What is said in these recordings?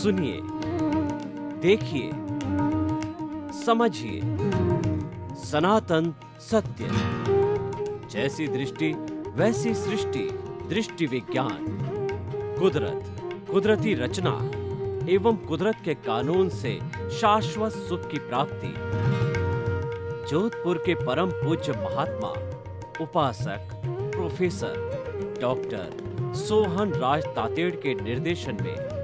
सुनिए, देखिए, समझिए सनातन सत्य। जैसी दृष्टि वैसी सृष्टि, दृष्टि विज्ञान। कुदरत, कुदरती रचना एवं कुदरत के कानून से शाश्वत सुख की प्राप्ति। जोधपुर के परम पूज्य महात्मा उपासक प्रोफेसर डॉक्टर सोहन राज तातेड़ के निर्देशन में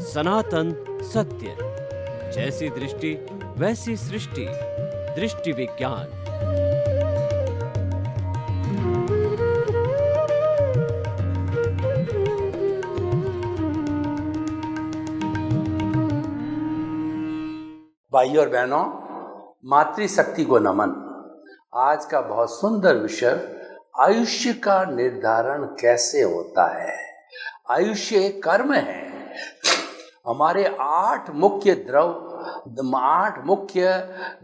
सनातन सत्य। जैसी दृष्टि वैसी सृष्टि, दृष्टि विज्ञान। भाइयों और बहनों, मातृशक्ति को नमन। आज का बहुत सुंदर विषय, आयुष्य का निर्धारण कैसे होता है। आयुष्य एक कर्म है। हमारे 8 मुख्य द्रव, 8 मुख्य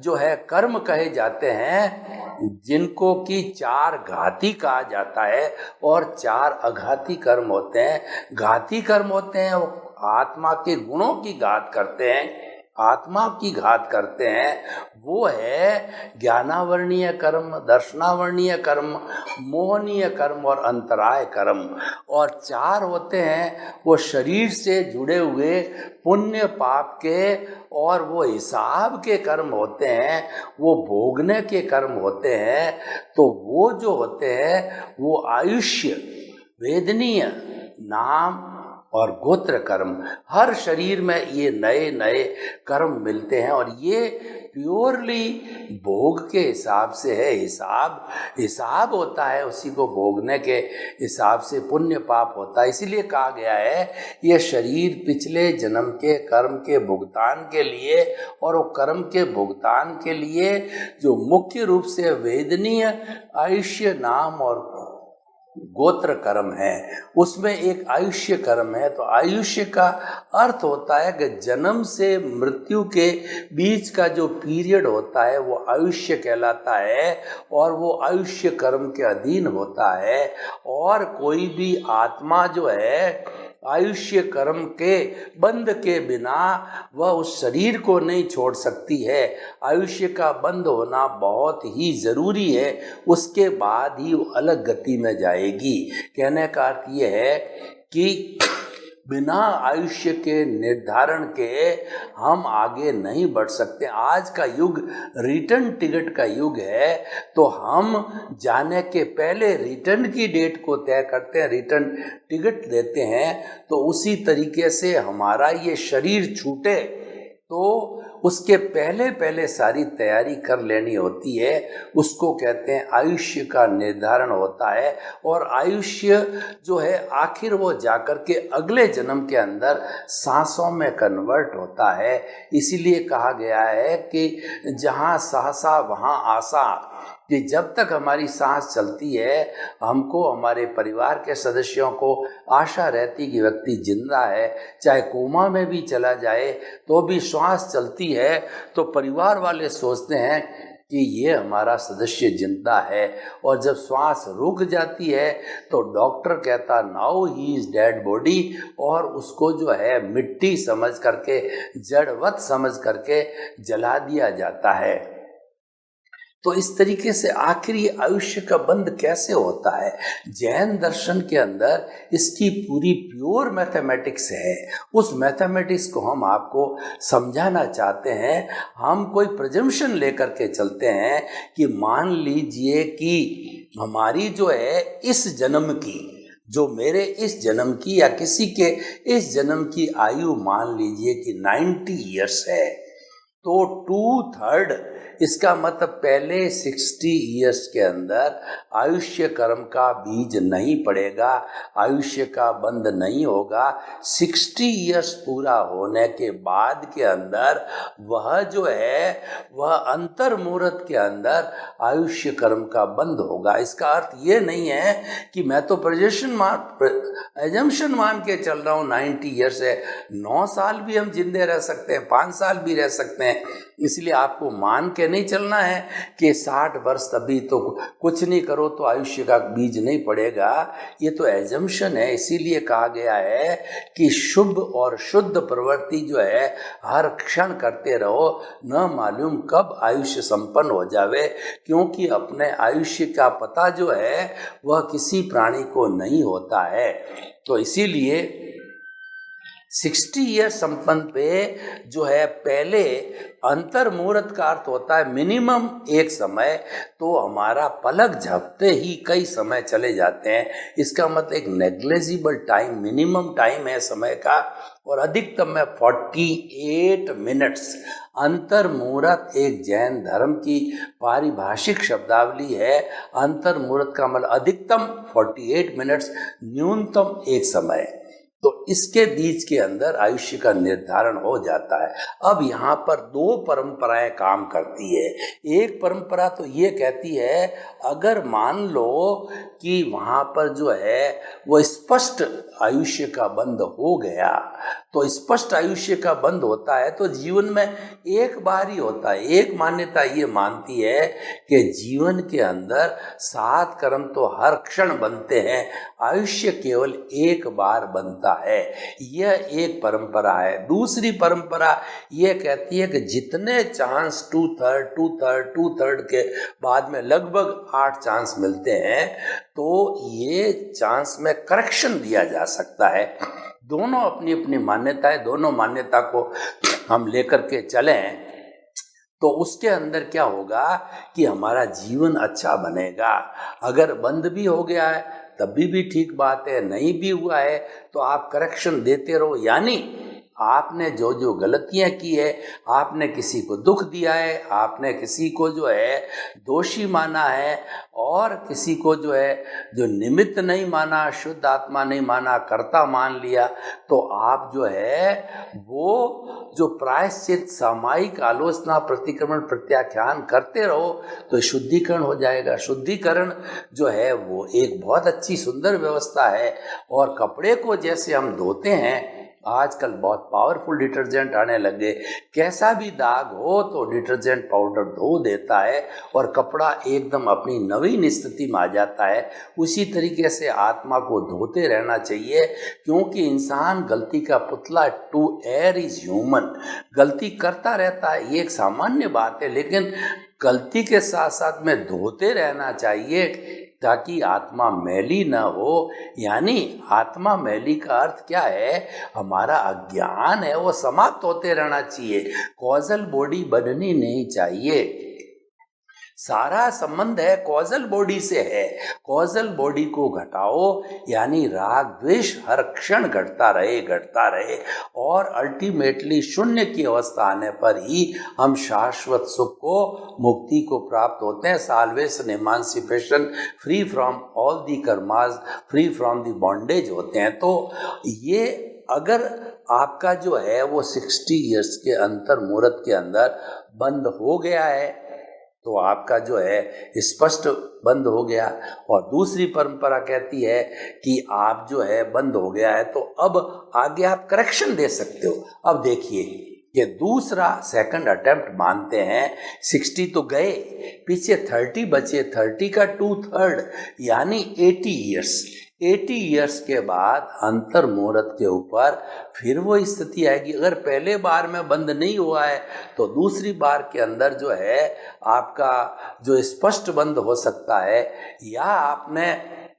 जो है कर्म कहे जाते हैं, जिनको कि 4 घाती कहा जाता है और 4 अघाती कर्म होते हैं। घाती कर्म होते हैं वो आत्मा के गुणों की घात करते हैं, आत्मा की घात करते हैं। वो है ज्ञानावर्णीय कर्म, दर्शनावर्णीय कर्म, मोहनीय कर्म और अंतराय कर्म। और 4 होते हैं वो शरीर से जुड़े हुए पुण्य पाप के, और वो हिसाब के कर्म होते हैं, वो भोगने के कर्म होते हैं। तो वो जो होते हैं वो आयुष्य, वेदनीय, नाम और गोत्र कर्म। हर शरीर में ये नए नए कर्म मिलते हैं और ये प्योरली भोग के हिसाब से है। हिसाब होता है, उसी को भोगने के हिसाब से पुण्य पाप होता है। इसीलिए कहा गया है ये शरीर पिछले जन्म के कर्म के भुगतान के लिए, और वो कर्म के भुगतान के लिए जो मुख्य रूप से वेदनीय आयुष्य, नाम और गोत्र कर्म है, उसमें एक आयुष्य कर्म है। तो आयुष्य का अर्थ होता है कि जन्म से मृत्यु के बीच का जो पीरियड होता है वो आयुष्य कहलाता है, और वो आयुष्य कर्म के अधीन होता है। और कोई भी आत्मा जो है आयुष्य कर्म के बंध के बिना वह उस शरीर को नहीं छोड़ सकती है। आयुष्य का बंध होना बहुत ही जरूरी है, उसके बाद ही वो अलग गति में जाएगी। कहने का अर्थ यह है कि बिना आयुष्य के निर्धारण के हम आगे नहीं बढ़ सकते। आज का युग रिटर्न टिकट का युग है, तो हम जाने के पहले रिटर्न की डेट को तय करते हैं, रिटर्न टिकट देते हैं। तो उसी तरीके से हमारा ये शरीर छूटे तो उसके पहले सारी तैयारी कर लेनी होती है। उसको कहते हैं आयुष्य का निर्धारण होता है। और आयुष्य जो है आखिर वो जाकर के अगले जन्म के अंदर सांसों में कन्वर्ट होता है। इसीलिए कहा गया है कि जहाँ सहसा वहाँ आशा, कि जब तक हमारी सांस चलती है हमको, हमारे परिवार के सदस्यों को आशा रहती कि व्यक्ति जिंदा है। चाहे कोमा में भी चला जाए तो भी श्वास चलती है, तो परिवार वाले सोचते हैं कि ये हमारा सदस्य जिंदा है। और जब श्वास रुक जाती है तो डॉक्टर कहता now he is dead body, और उसको जो है मिट्टी समझ करके, जड़वत समझ करके जला दिया जाता है। तो इस तरीके से आखिर ये आयुष्य का बंध कैसे होता है। जैन दर्शन के अंदर इसकी पूरी प्योर मैथमेटिक्स है। उस मैथमेटिक्स को हम आपको समझाना चाहते हैं। हम कोई प्रिजम्पशन लेकर के चलते हैं कि मान लीजिए कि हमारी जो है इस जन्म की, जो मेरे इस जन्म की या किसी के इस जन्म की आयु मान लीजिए कि 90 ईयर्स है, तो 2/3 इसका मतलब पहले 60 ईयर्स के अंदर आयुष्य कर्म का बीज नहीं पड़ेगा, आयुष्य का बंध नहीं होगा। 60 ईयर्स पूरा होने के बाद के अंदर वह जो है वह अंतर मुहूर्त के अंदर आयुष्य कर्म का बंध होगा। इसका अर्थ ये नहीं है कि मैं तो एजम्पशन मान के चल रहा हूँ 90 ईयर्स है, 9 साल भी हम जिंदे रह सकते हैं, 5 साल भी रह सकते हैं। हैं। इसलिए आपको मान के नहीं चलना है कि 60 वर्ष तभी तो कुछ नहीं करो तो आयुष्य का बीज नहीं पड़ेगा। ये तो एजम्पशन है। इसीलिए कहा गया है कि शुभ और शुद्ध प्रवृत्ति जो है हर क्षण करते रहो, न मालूम कब आयुष्य संपन्न हो जावे, क्योंकि अपने आयुष्य का पता जो है वह किसी प्राणी को नहीं होता है। तो इसीलिए 60 ईयर संपन्न पे जो है पहले अंतर मुहूर्त का अर्थ होता है मिनिमम एक समय, तो हमारा पलक झपते ही कई समय चले जाते हैं। इसका मतलब एक नेग्लेजिबल टाइम, मिनिमम टाइम है समय का, और अधिकतम में 48 मिनट्स। अंतर मुहूर्त एक जैन धर्म की पारिभाषिक शब्दावली है। अंतर मुहूर्त का मतलब अधिकतम 48 मिनट्स, न्यूनतम एक समय। तो इसके बीच के अंदर आयुष्य का निर्धारण हो जाता है। अब यहाँ पर दो परंपराएं काम करती है। एक परंपरा तो ये कहती है अगर मान लो कि वहाँ पर जो है वो स्पष्ट आयुष्य का बंध हो गया, तो स्पष्ट आयुष्य का बंध होता है तो जीवन में एक बार ही होता है। एक मान्यता ये मानती है कि जीवन के अंदर 7 कर्म तो हर क्षण बनते हैं, आयुष्य केवल एक बार बनता है। यह एक परंपरा है। दूसरी परंपरा यह कहती है कि जितने चांस 2/3 के बाद में लगभग 8 चांस मिलते हैं, तो ये चांस में करेक्शन दिया जा सकता है। दोनों अपनी अपनी मान्यताएं, दोनों मान्यता को हम लेकर के चलें तो उसके अंदर क्या होगा कि हमारा जीवन अच्छा बनेगा। अगर बंद भी हो गया है तभी भी ठीक बात है, नहीं भी हुआ है तो आप करेक्शन देते रहो। यानी आपने जो जो गलतियां की है, आपने किसी को दुख दिया है, आपने किसी को जो है दोषी माना है, और किसी को जो है जो निमित्त नहीं माना, शुद्ध आत्मा नहीं माना, कर्ता मान लिया, तो आप जो है वो जो प्रायश्चित, सामायिक आलोचना, प्रतिक्रमण, प्रत्याख्यान करते रहो तो शुद्धिकरण हो जाएगा। शुद्धिकरण जो है वो एक बहुत अच्छी सुंदर व्यवस्था है। और कपड़े को जैसे हम धोते हैं, आजकल बहुत पावरफुल डिटर्जेंट आने लगे, कैसा भी दाग हो तो डिटर्जेंट पाउडर धो देता है और कपड़ा एकदम अपनी नवीन स्थिति में आ जाता है। उसी तरीके से आत्मा को धोते रहना चाहिए, क्योंकि इंसान गलती का पुतला, टू एयर इज ह्यूमन, गलती करता रहता है, ये एक सामान्य बात है। लेकिन गलती के साथ साथ में धोते रहना चाहिए ताकि आत्मा मैली न हो। यानी आत्मा मैली का अर्थ क्या है, हमारा अज्ञान है वो समाप्त होते रहना चाहिए, कॉजल बॉडी बननी नहीं चाहिए। सारा संबंध है कॉजल बॉडी से है। कॉजल बॉडी को घटाओ, यानी राग द्वेष हर क्षण घटता रहे और अल्टीमेटली शून्य की अवस्था आने पर ही हम शाश्वत सुख को, मुक्ति को प्राप्त होते हैं। Salvation, emancipation, free from all the karmas, free from the bondage होते हैं। तो ये अगर आपका जो है वो 60 इयर्स के अंतर मुहूर्त के अंदर बंद हो गया है तो आपका जो है स्पष्ट बंद हो गया। और दूसरी परंपरा कहती है कि आप जो है बंद हो गया है तो अब आगे आप करेक्शन दे सकते हो। अब देखिए ये दूसरा सेकंड अटेम्प्ट मानते हैं, 60 तो गए, पीछे 30 बचे, 30 का 2/3 यानी 80 ईयर्स। 80 ईयर्स के बाद अंतर मुहूर्त के ऊपर फिर वो स्थिति आएगी। अगर पहले बार में बंद नहीं हुआ है तो दूसरी बार के अंदर जो है आपका जो स्पष्ट बंद हो सकता है, या आपने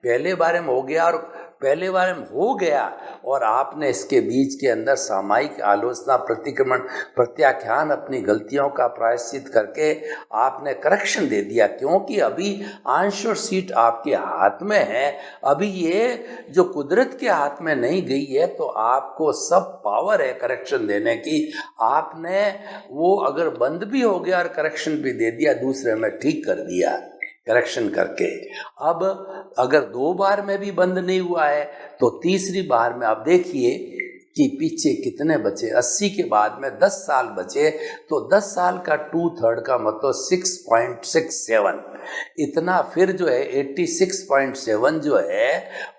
पहले बार में हो गया और पहले बार में हो गया और आपने इसके बीच के अंदर सामायिक आलोचना, प्रतिक्रमण, प्रत्याख्यान, अपनी गलतियों का प्रायश्चित करके आपने करेक्शन दे दिया, क्योंकि अभी आंसर सीट आपके हाथ में है। अभी ये जो कुदरत के हाथ में नहीं गई है तो आपको सब पावर है करेक्शन देने की। आपने वो अगर बंद भी हो गया और करेक्शन भी दे दिया, दूसरे में ठीक कर दिया करेक्शन करके। अब अगर 2 बार में भी बंद नहीं हुआ है तो तीसरी बार में आप देखिए कि पीछे कितने बचे, 80 के बाद में 10 साल बचे, तो 10 साल का 2/3 का मतलब 6.67 इतना, फिर जो है 86.7 जो है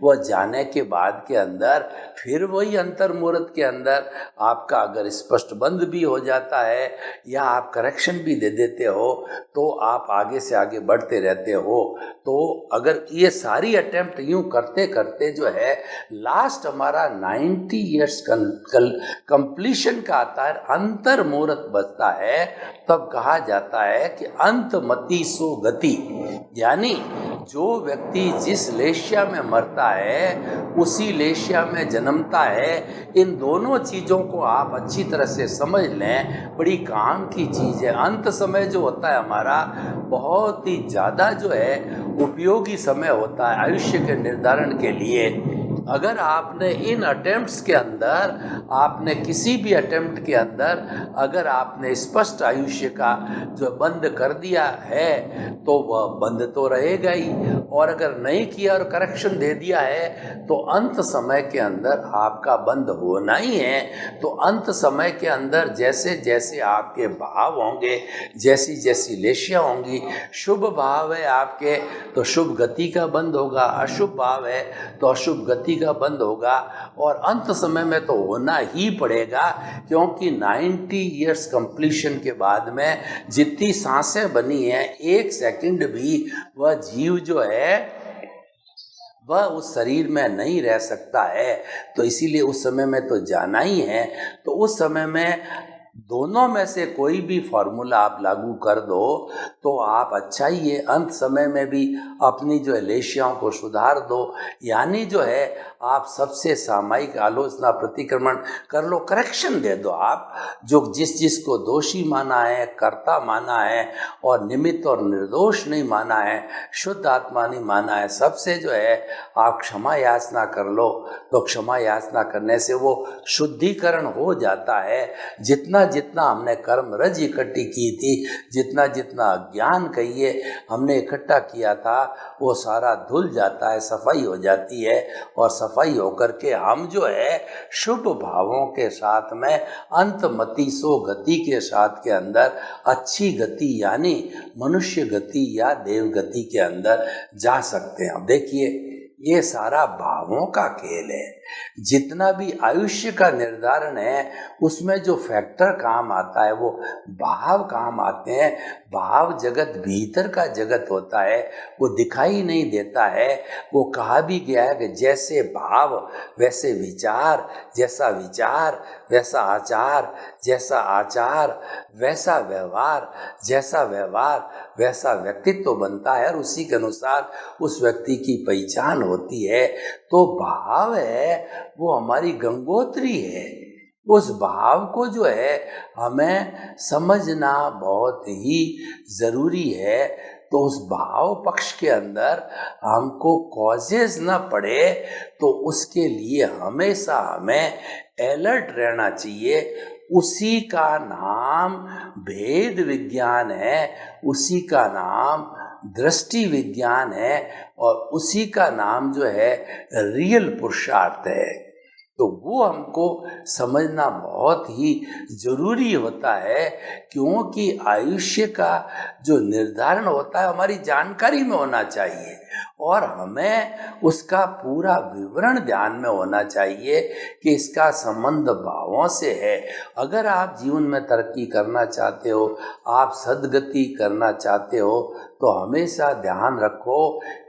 वह जाने के बाद के अंदर फिर वही अंतर मुहूर्त के अंदर आपका अगर स्पष्ट बंद भी हो जाता है या आप करेक्शन भी दे देते हो तो आप आगे से आगे बढ़ते रहते हो। तो अगर ये सारी अटेम्प्ट यूं करते करते जो है लास्ट हमारा 90 ईयर्स कंप्लीशन का आता है, अंतर मुहूर्त बचता है, तब कहा जाता है कि अंतमति सो गति, यानी जो व्यक्ति जिस लेशिया में मरता है उसी लेशिया में जन्मता है। इन दोनों चीज़ों को आप अच्छी तरह से समझ लें, बड़ी काम की चीज़ है। अंत समय जो होता है हमारा बहुत ही ज़्यादा जो है उपयोगी समय होता है आयुष्य के निर्धारण के लिए। अगर आपने इन अटेम्प्ट्स के अंदर, आपने किसी भी अटेम्प्ट के अंदर अगर आपने स्पष्ट आयुष्य का जो बंद कर दिया है तो वह बंद तो रहेगा ही, और अगर नहीं किया और करेक्शन दे दिया है तो अंत समय के अंदर आपका बंद होना ही है। तो अंत समय के अंदर जैसे जैसे आपके भाव होंगे, जैसी जैसी लेशियाँ होंगी, शुभ भाव है आपके तो शुभ गति का बंद होगा, अशुभ भाव है तो अशुभ गति का बंद होगा, और अंत समय में तो होना ही पड़ेगा, क्योंकि 90 इयर्स कंप्लीशन के बाद में जितनी सांसें बनी हैं, एक सेकंड भी वह जीव जो है वह उस शरीर में नहीं रह सकता है। तो इसीलिए उस समय में तो जाना ही है। तो उस समय में दोनों में से कोई भी फॉर्मूला आप लागू कर दो तो आप अच्छा ही है। अंत समय में भी अपनी जो है लेशियाओं को सुधार दो, यानी जो है आप सबसे सामयिक आलोचना प्रतिक्रमण कर लो, करेक्शन दे दो। आप जो जिस को दोषी माना है, कर्ता माना है, और निमित्त और निर्दोष नहीं माना है, शुद्ध आत्मा नहीं माना है, सबसे जो है आप क्षमा याचना कर लो। तो क्षमा याचना करने से वो शुद्धिकरण हो जाता है। जितना जितना हमने कर्म रज इकट्ठी की थी, जितना जितना ज्ञान कहिए हमने इकट्ठा किया था, वो सारा धुल जाता है, सफाई हो जाती है, और सफाई होकर के हम जो है शुभ भावों के साथ में अंतमति सो गति के साथ के अंदर अच्छी गति यानी मनुष्य गति या देव गति के अंदर जा सकते हैं। अब देखिए ये सारा भावों का खेल है। जितना भी आयुष्य का निर्धारण है उसमें जो फैक्टर काम आता है वो भाव काम आते हैं। भाव जगत भीतर का जगत होता है, वो दिखाई नहीं देता है। वो कहा भी गया है कि जैसे भाव वैसे विचार, जैसा विचार वैसा आचार, जैसा आचार वैसा व्यवहार, जैसा व्यवहार वैसा व्यक्तित्व बनता है, और उसी के अनुसार उस व्यक्ति की पहचान होती है। तो भाव है वो हमारी गंगोत्री है। उस भाव को जो है हमें समझना बहुत ही जरूरी है। तो उस भाव पक्ष के अंदर हमको कॉजेज ना पड़े तो उसके लिए हमेशा हमें अलर्ट रहना चाहिए। उसी का नाम भेद विज्ञान है, उसी का नाम दृष्टि विज्ञान है, और उसी का नाम जो है रियल पुरुषार्थ है। तो वो हमको समझना बहुत ही जरूरी होता है, क्योंकि आयुष्य का जो निर्धारण होता है हमारी जानकारी में होना चाहिए, और हमें उसका पूरा विवरण ध्यान में होना चाहिए कि इसका संबंध भावों से है। अगर आप जीवन में तरक्की करना चाहते हो, आप सद्गति करना चाहते हो, तो हमेशा ध्यान रखो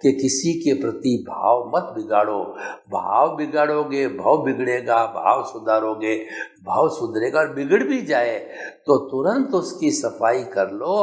कि किसी के प्रति भाव मत बिगाड़ो। भाव बिगाड़ोगे भाव बिगड़ेगा, भाव सुधारोगे भाव सुधरेगा, और बिगड़ भी जाए तो तुरंत उसकी सफाई कर लो।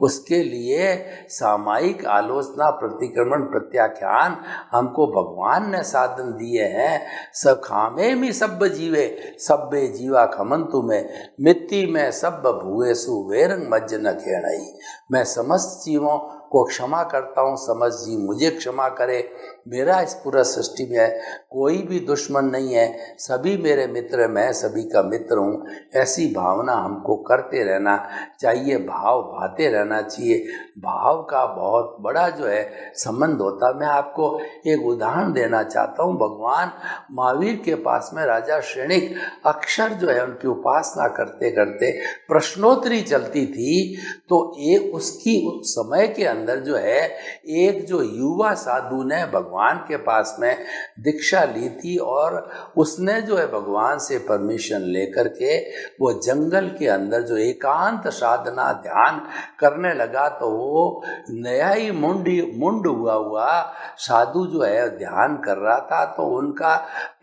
उसके लिए सामायिक आलोचना प्रतिक्रमण प्रत्याख्यान हमको भगवान ने साधन दिए हैं। सब खामे में सब जीवे, सब्बे जीवा खमंतु में, मिट्टी में सब भुएसु वेरंग मज्ज न खेणई। मैं समस्त जीवों को क्षमा करता हूँ, समझ जी मुझे क्षमा करे, मेरा इस पूरा सृष्टि में कोई भी दुश्मन नहीं है, सभी मेरे मित्र, मैं सभी का मित्र हूँ, ऐसी भावना हमको करते रहना चाहिए, भाव भाते रहना चाहिए। भाव का बहुत बड़ा जो है संबंध होता है। मैं आपको एक उदाहरण देना चाहता हूँ। भगवान महावीर के पास में राजा श्रेणिक अक्षर जो है उनकी उपासना करते करते प्रश्नोत्तरी चलती थी, तो एक उसकी उस समय के अंदर जो है एक जो युवा साधु ने भगवान के पास में दीक्षा ली थी, और उसने जो है भगवान से परमिशन लेकर के वो जंगल के अंदर जो एकांत साधना ध्यान करने लगा। तो वो नया ही मुंड हुआ साधु जो है ध्यान कर रहा था, तो उनका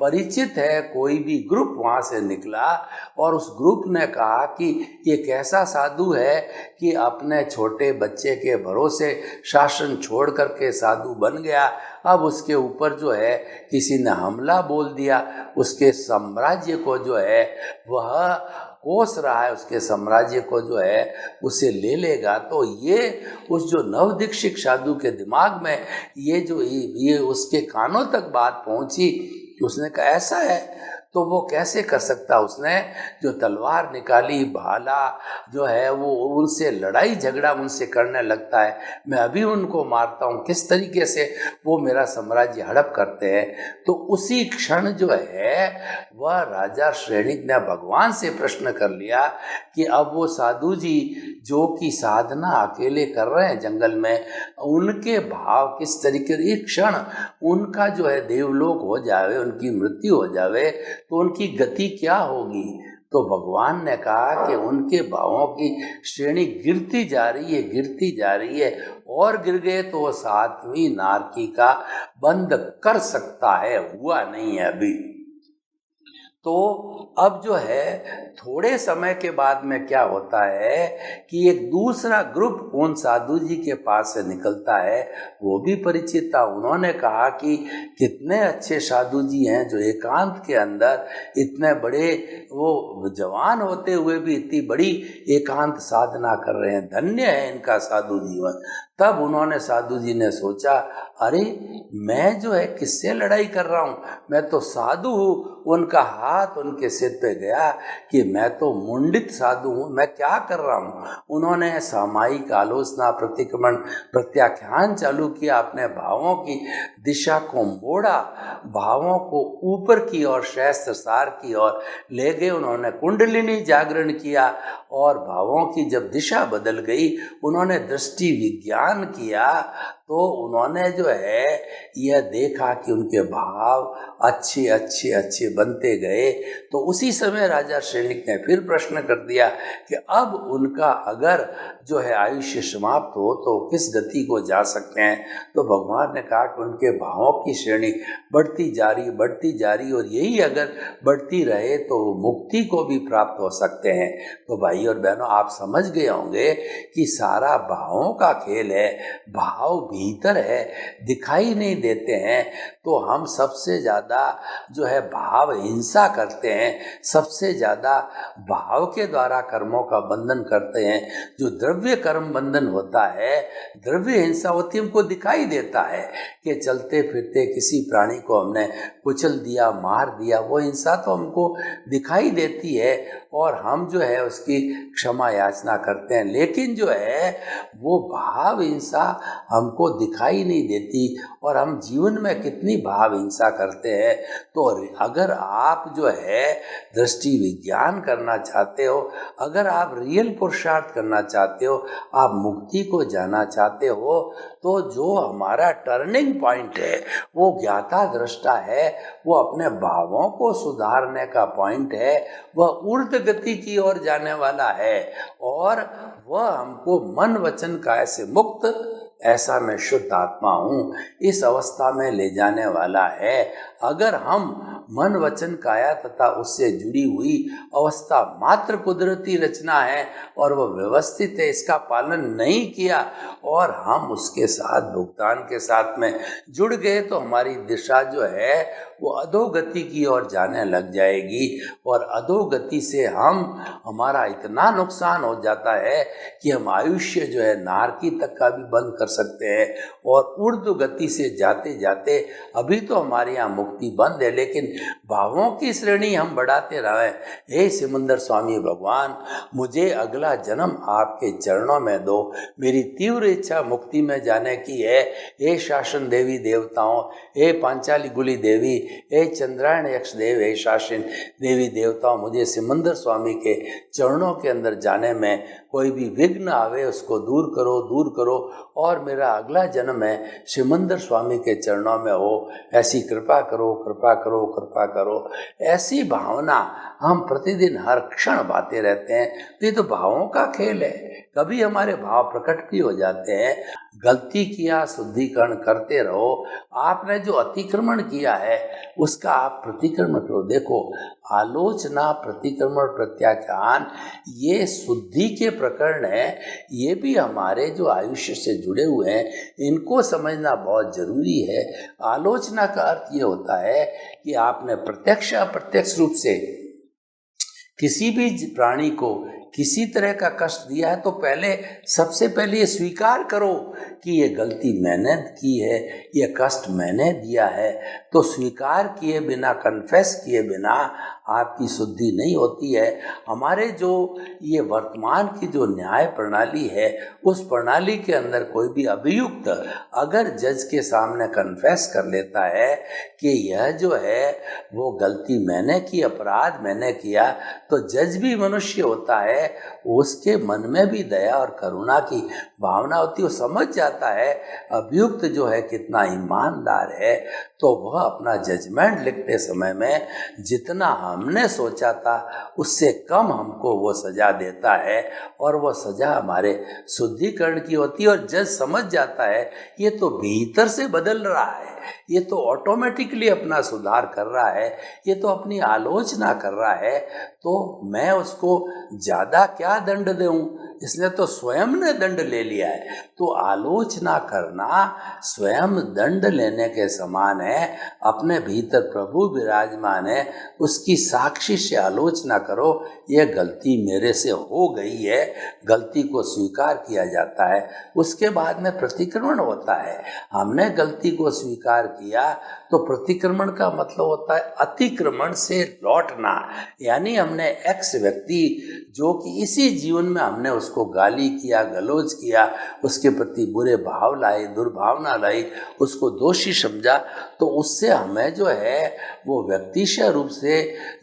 परिचित है कोई भी ग्रुप वहाँ से निकला, और उस ग्रुप ने कहा कि ये कैसा साधु है कि अपने छोटे बच्चे के भरोसे शासन छोड़ करके साधु बन गया। अब उसके ऊपर जो है किसी ने हमला बोल दिया, उसके साम्राज्य को जो है वह कोस रहा है, उसके साम्राज्य को जो है उसे ले लेगा। तो ये उस जो नवदीक्षित साधु के दिमाग में ये उसके कानों तक बात पहुंची कि उसने कहा ऐसा है तो वो कैसे कर सकता। उसने जो तलवार निकाली, भाला जो है वो उनसे लड़ाई झगड़ा उनसे करने लगता है, मैं अभी उनको मारता हूँ, किस तरीके से वो मेरा साम्राज्य हड़प करते हैं। तो उसी क्षण जो है वह राजा श्रेणिक ने भगवान से प्रश्न कर लिया कि अब वो साधु जी जो कि साधना अकेले कर रहे हैं जंगल में, उनके भाव किस तरीके, एक क्षण उनका जो है देवलोक हो जावे, उनकी मृत्यु हो जावे तो उनकी गति क्या होगी। तो भगवान ने कहा कि उनके भावों की श्रेणी गिरती जा रही है, और गिर गए तो वो 7वीं नारकी का बंद कर सकता है, हुआ नहीं है अभी। तो अब जो है थोड़े समय के बाद में क्या होता है कि एक दूसरा ग्रुप उन साधु जी के पास से निकलता है, वो भी परिचित था। उन्होंने कहा कि कितने अच्छे साधु जी हैं जो एकांत के अंदर इतने बड़े, वो जवान होते हुए भी इतनी बड़ी एकांत साधना कर रहे हैं, धन्य है इनका साधु जीवन। तब उन्होंने साधु जी ने सोचा, अरे मैं जो है किससे लड़ाई कर रहा हूँ, मैं तो साधु हूँ। उनका हाथ उनके सिर पे गया कि मैं तो मुंडित साधु हूँ, मैं क्या कर रहा हूँ। उन्होंने सामायिक आलोचना, प्रतिक्रमण, प्रत्याख्यान चालू किया, अपने भावों की दिशा को मोड़ा, भावों को ऊपर की ओर, शास्त्र सार की ओर ले गए। उन्होंने कुंडलिनी जागरण किया, और भावों की जब दिशा बदल गई, उन्होंने दृष्टि विज्ञान किया, तो उन्होंने जो है यह देखा कि उनके भाव अच्छे अच्छे अच्छे बनते गए। तो उसी समय राजा श्रेणिक ने फिर प्रश्न कर दिया कि अब उनका अगर जो है आयुष्य समाप्त हो तो किस गति को जा सकते हैं। तो भगवान ने कहा कि उनके भावों की श्रेणी बढ़ती जा रही, और यही अगर बढ़ती रहे तो मुक्ति को भी प्राप्त हो सकते हैं। तो भाई और बहनों, आप समझ गए होंगे कि सारा भावों का खेल है, भाव भीतर है, दिखाई नहीं देते हैं। तो हम सबसे ज़्यादा जो है भाव हिंसा करते हैं, सबसे ज़्यादा भाव के द्वारा कर्मों का बंधन करते हैं। जो द्रव्य कर्म बंधन होता है, द्रव्य हिंसा होती है, हमको दिखाई देता है कि चलते फिरते किसी प्राणी को हमने कुचल दिया, मार दिया, वो हिंसा तो हमको दिखाई देती है, और हम जो है उसकी क्षमा याचना करते हैं। लेकिन जो है वो भाव हिंसा हमको दिखाई नहीं देती, और हम जीवन में कितनी भाव हिंसा करते हैं। तो अगर आप जो है दृष्टि विज्ञान करना चाहते हो, अगर आप रियल पुरुषार्थ करना चाहते हो, आप मुक्ति को जाना चाहते हो, तो जो हमारा टर्निंग पॉइंट है वो ज्ञाता दृष्टा है, वो अपने भावों को सुधारने का पॉइंट है, वह ऊर्ध्व गति की ओर जाने वाला है, और वह हमको मन वचन काया से मुक्त, ऐसा मैं शुद्ध आत्मा हूँ, इस अवस्था में ले जाने वाला है। अगर हम मन वचन काया तथा उससे जुड़ी हुई अवस्था मात्र कुदरती रचना है और वह व्यवस्थित है, इसका पालन नहीं किया और हम उसके साथ भुगतान के साथ में जुड़ गए, तो हमारी दिशा जो है वो अधोगति की ओर जाने लग जाएगी और अधोगति से हमारा इतना नुकसान हो जाता है कि हम आयुष्य जो है नारकी तक का भी बंद कर सकते हैं और ऊर्ध्व गति से जाते जाते अभी तो हमारे यहाँ मुक्ति बंद है, लेकिन भावों की श्रेणी हम बढ़ाते रहे। हे सिमंदर स्वामी भगवान, मुझे अगला जन्म आपके चरणों में दो, मेरी तीव्र इच्छा मुक्ति में जाने की है। हे शासन देवी देवताओं, हे पांचाली गुली देवी, हे चंद्रायण यक्ष देव, हे शासन देवी देवताओं, मुझे सिमंदर स्वामी के चरणों के अंदर जाने में कोई भी विघ्न आवे उसको दूर करो, दूर करो और मेरा अगला जन्म है सिमंदर स्वामी के चरणों में हो, ऐसी कृपा करो, कृपा करो, कृपा करो। ऐसी भावना हम प्रतिदिन हर क्षण बाते रहते हैं। तो ये तो भावों का खेल है, कभी हमारे भाव प्रकट भी हो जाते हैं। गलती किया शुद्धिकरण करते रहो। आपने जो अतिक्रमण किया है उसका आप प्रतिक्रमण करो। देखो, आलोचना, प्रतिक्रमण, प्रत्याख्यान ये शुद्धि के प्रकरण है। ये भी हमारे जो आयुष्य से जुड़े हुए हैं, इनको समझना बहुत जरूरी है। आलोचना का अर्थ ये होता है कि आपने प्रत्यक्ष अप्रत्यक्ष रूप से किसी भी प्राणी को किसी तरह का कष्ट दिया है तो सबसे पहले ये स्वीकार करो कि ये गलती मैंने की है, ये कष्ट मैंने दिया है। तो स्वीकार किए बिना, कन्फेस किए बिना आपकी शुद्धि नहीं होती है। हमारे जो ये वर्तमान की जो न्याय प्रणाली है, उस प्रणाली के अंदर कोई भी अभियुक्त अगर जज के सामने कन्फेस कर लेता है कि यह जो है वो गलती मैंने की, अपराध मैंने किया, तो जज भी मनुष्य होता है, उसके मन में भी दया और करुणा की भावना होती है। वो समझ जाता है अभियुक्त जो है कितना ईमानदार है, तो वह अपना जजमेंट लिखते समय में जितना हमने सोचा था उससे कम हमको वो सजा देता है और वो सजा हमारे शुद्धिकरण की होती है। और जज समझ जाता है ये तो भीतर से बदल रहा है, ये तो ऑटोमेटिकली अपना सुधार कर रहा है, ये तो अपनी आलोचना कर रहा है, तो मैं उसको ज़्यादा क्या दंड दूं, इसने तो स्वयं ने दंड ले लिया है। तो आलोचना करना स्वयं दंड लेने के समान है। अपने भीतर प्रभु विराजमान है, उसकी साक्षी से आलोचना करो, यह गलती मेरे से हो गई है, गलती को स्वीकार किया जाता है। उसके बाद में प्रतिक्रमण होता है। हमने गलती को स्वीकार किया तो प्रतिक्रमण का मतलब होता है अतिक्रमण से लौटना। यानी हमने एक्स व्यक्ति जो कि इसी जीवन में हमने उसको गाली किया, गलौज किया, उसके प्रति बुरे भाव लाए, दुर्भावना लाई, उसको दोषी समझा, तो उससे हमें जो है वो व्यक्तिशः रूप से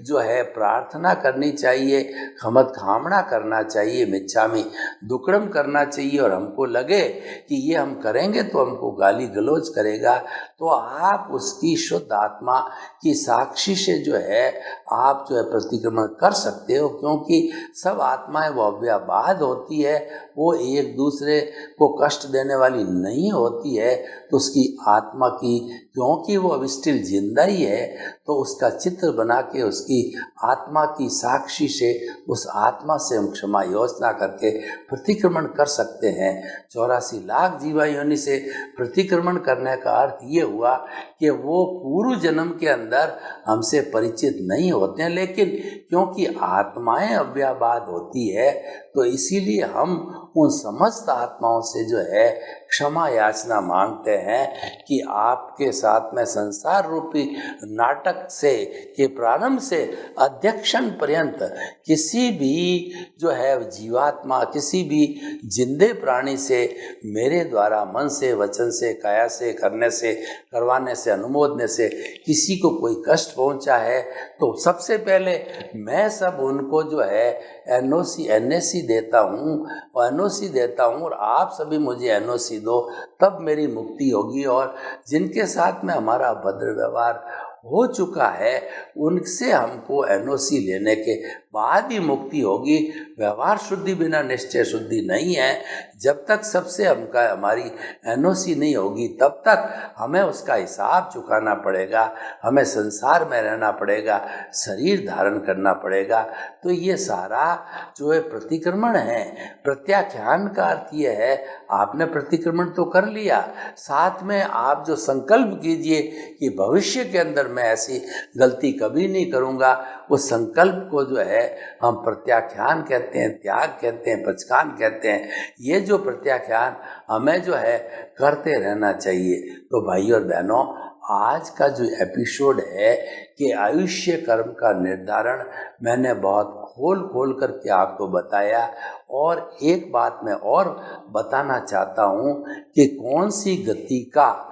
जो है प्रार्थना करनी चाहिए, क्षमता करना चाहिए, मिच्छामि दुक्कडम करना चाहिए। और हमको लगे कि ये हम करेंगे तो हमको गाली गलौज करेगा, तो आप उसकी शुद्ध आत्मा की साक्षी से जो है आप जो है प्रतिक्रमण कर सकते हो, क्योंकि सब आत्माएं वो अव्याबाद होती है, वो एक दूसरे को कष्ट देने वाली नहीं होती है। तो उसकी आत्मा की, क्योंकि वो अब स्टिल जिंदा ही है, तो उसका चित्र बना के उसकी आत्मा की साक्षी से, उस आत्मा से हम क्षमा योजना करके प्रतिक्रमण कर सकते हैं। 84 लाख जीवा योनि से प्रतिक्रमण करने का अर्थ ये हुआ कि वो पूर्व जन्म के अंदर हमसे परिचित नहीं होते हैं, लेकिन क्योंकि आत्माएं अव्याबाद होती है तो इसीलिए हम उन समस्त आत्माओं से जो है क्षमा याचना मांगते हैं कि आपके साथ में संसार रूपी नाटक से के प्रारंभ से अध्यक्षण पर्यंत किसी भी जो है जीवात्मा, किसी भी जिंदे प्राणी से मेरे द्वारा मन से, वचन से, काया से, करने से, करवाने से, अनुमोदने से किसी को कोई कष्ट पहुंचा है, तो सबसे पहले मैं सब उनको जो है NOC देता हूँ, NOC देता हूँ, और आप सभी मुझे NOC दो, तब मेरी मुक्ति होगी। और जिनके साथ में हमारा भद्र व्यवहार हो चुका है उनसे हमको NOC लेने के बाद ही मुक्ति होगी। व्यवहार शुद्धि बिना निश्चय शुद्धि नहीं है। जब तक सबसे हमारी एनओसी नहीं होगी तब तक हमें उसका हिसाब चुकाना पड़ेगा, हमें संसार में रहना पड़ेगा, शरीर धारण करना पड़ेगा। तो ये सारा जो है प्रतिक्रमण है। प्रत्याख्यान का अर्थ ये है, आपने प्रतिक्रमण तो कर लिया, साथ में आप जो संकल्प कीजिए कि भविष्य के अंदर मैं ऐसी गलती कभी नहीं करूँगा, उस संकल्प को जो है हम प्रत्याख्यान कहते हैं, त्याग कहते हैं, पचकान कहते हैं। ये जो प्रत्याख्यान हमें जो है करते रहना चाहिए। तो भाई और बहनों, आज का जो एपिसोड है कि आयुष्य कर्म का निर्धारण, मैंने बहुत खोल करके आपको बताया। और एक बात मैं और बताना चाहता हूँ कि कौन सी गति का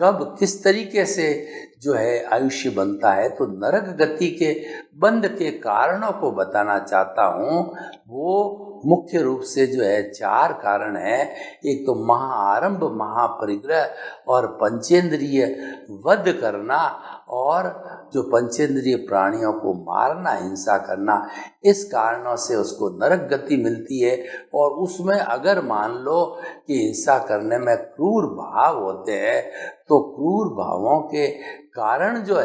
कब किस तरीके से जो है आयुष्य बनता है। तो नरक गति के बंध के कारणों को बताना चाहता हूँ। वो मुख्य रूप से जो है 4 कारण है। एक तो महाआरंभ, महापरिग्रह और पंचेंद्रिय वध करना, और जो पंचेंद्रिय प्राणियों को मारना, हिंसा करना। इस कारणों से उसको नरक गति मिलती है। और उसमें अगर मान लो कि हिंसा करने में क्रूर भाव होते हैं, तो क्रूर भावों के कारण जो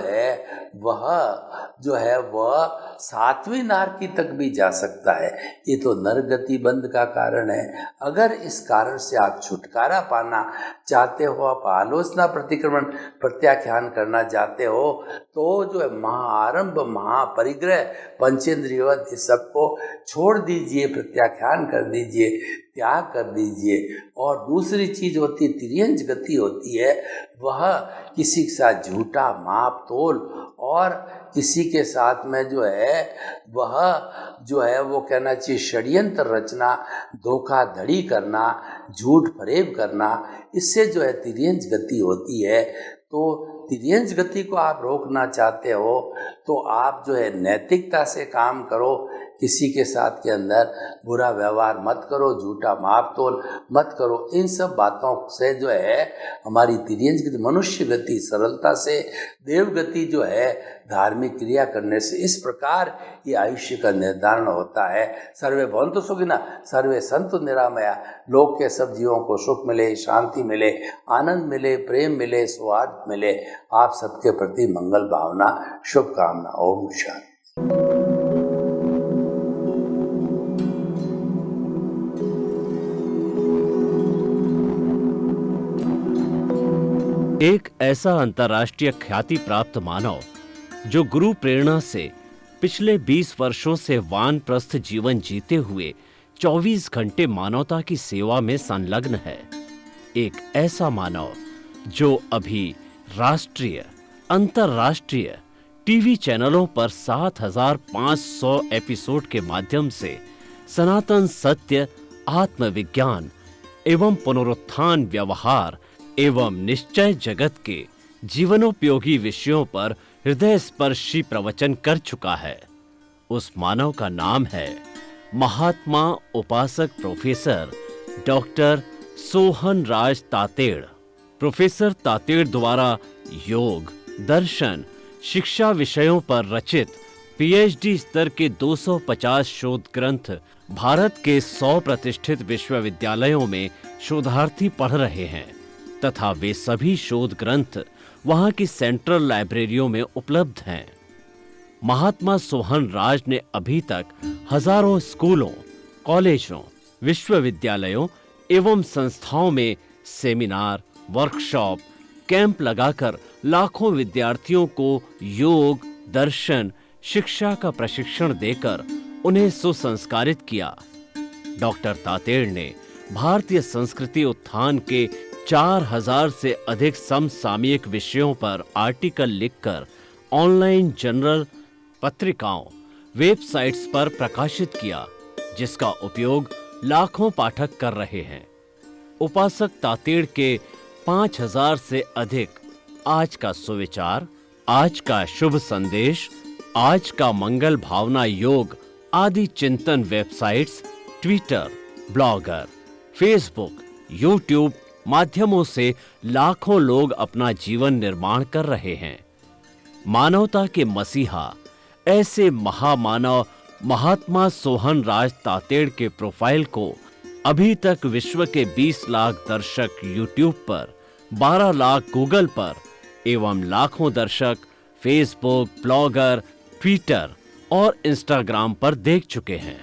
है वह 7वीं नारकी तक भी जा सकता है। ये तो नरगति बंध का कारण है। अगर इस कारण से आप छुटकारा पाना चाहते हो, आप आलोचना, प्रतिक्रमण, प्रत्याख्यान करना चाहते हो, तो जो है महाआरंभ, महापरिग्रह, पंचेंद्रियवध, इस सबको छोड़ दीजिए, प्रत्याख्यान कर दीजिए, त्याग कर दीजिए। और दूसरी चीज होती है तिर्यंच गति होती है। वह किसी के साथ झूठा माप तोल और किसी के साथ में जो है वो कहना चाहिए षड्यंत्र रचना, धोखाधड़ी करना, झूठ फरेब करना, इससे जो है तिर्यंच गति होती है। तो तिर्यंच गति को आप रोकना चाहते हो तो आप जो है नैतिकता से काम करो। किसी के साथ के अंदर बुरा व्यवहार मत करो, झूठा माप तोल मत करो। इन सब बातों से जो है हमारी तिर्यंच गति, मनुष्य गति सरलता से, देव गति जो है धार्मिक क्रिया करने से, इस प्रकार ये आयुष्य का निर्धारण होता है। सर्वे भवन्तु सुखिनः, सर्वे सन्तु निरामया। लोक के सब जीवों को सुख मिले, शांति मिले, आनंद मिले, प्रेम मिले, सौहार्द मिले। आप सबके प्रति मंगल भावना, शुभकामना। ओम शांति। एक ऐसा अंतर्राष्ट्रीय ख्याति प्राप्त मानव जो गुरु प्रेरणा से पिछले 20 वर्षों से वानप्रस्थ जीवन जीते हुए 24 घंटे मानवता की सेवा में संलग्न है। एक ऐसा मानव जो अभी राष्ट्रीय, अंतर्राष्ट्रीय टीवी चैनलों पर 7,500 एपिसोड के माध्यम से सनातन सत्य, आत्मविज्ञान एवं पुनरुत्थान, व्यवहार एवं निश्चय जगत के जीवनोपयोगी विषयों पर हृदय स्पर्शी प्रवचन कर चुका है। उस मानव का नाम है महात्मा उपासक प्रोफेसर डॉक्टर सोहन राज तातेड़। प्रोफेसर तातेड़ द्वारा योग, दर्शन, शिक्षा विषयों पर रचित पीएचडी स्तर के 250 शोध ग्रंथ भारत के 100 प्रतिष्ठित विश्वविद्यालयों में शोधार्थी पढ़ रहे हैं तथा वे सभी शोध ग्रंथ वहां की सेंट्रल लाइब्रेरियों में उपलब्ध हैं। महात्मा सोहन राज ने अभी तक हजारों स्कूलों, कॉलेजों, विश्वविद्यालयों एवं संस्थाओं में सेमिनार, वर्कशॉप, कैंप लगाकर लाखों विद्यार्थियों को योग, दर्शन, शिक्षा का प्रशिक्षण देकर उन्हें सुसंस्कारित किया। डॉक्टर तातेड़ ने भारतीय संस्कृति उत्थान के 4000 से अधिक समसामयिक विषयों पर आर्टिकल लिखकर ऑनलाइन जर्नल, पत्रिकाओं, वेबसाइट्स पर प्रकाशित किया, जिसका उपयोग लाखों पाठक कर रहे हैं। उपासक तातेड़ के 5000 से अधिक आज का सुविचार, आज का शुभ संदेश, आज का मंगल भावना योग आदि चिंतन websites, Twitter, blogger, Facebook, YouTube माध्यमों से लाखों लोग अपना जीवन निर्माण कर रहे हैं। मानवता के मसीहा ऐसे महामानव महात्मा सोहन राज तातेड़ के प्रोफाइल को अभी तक विश्व के 20 लाख दर्शक यूट्यूब पर, 12 लाख गूगल पर एवं लाखों दर्शक फेसबुक, ब्लॉगर, ट्विटर और इंस्टाग्राम पर देख चुके हैं।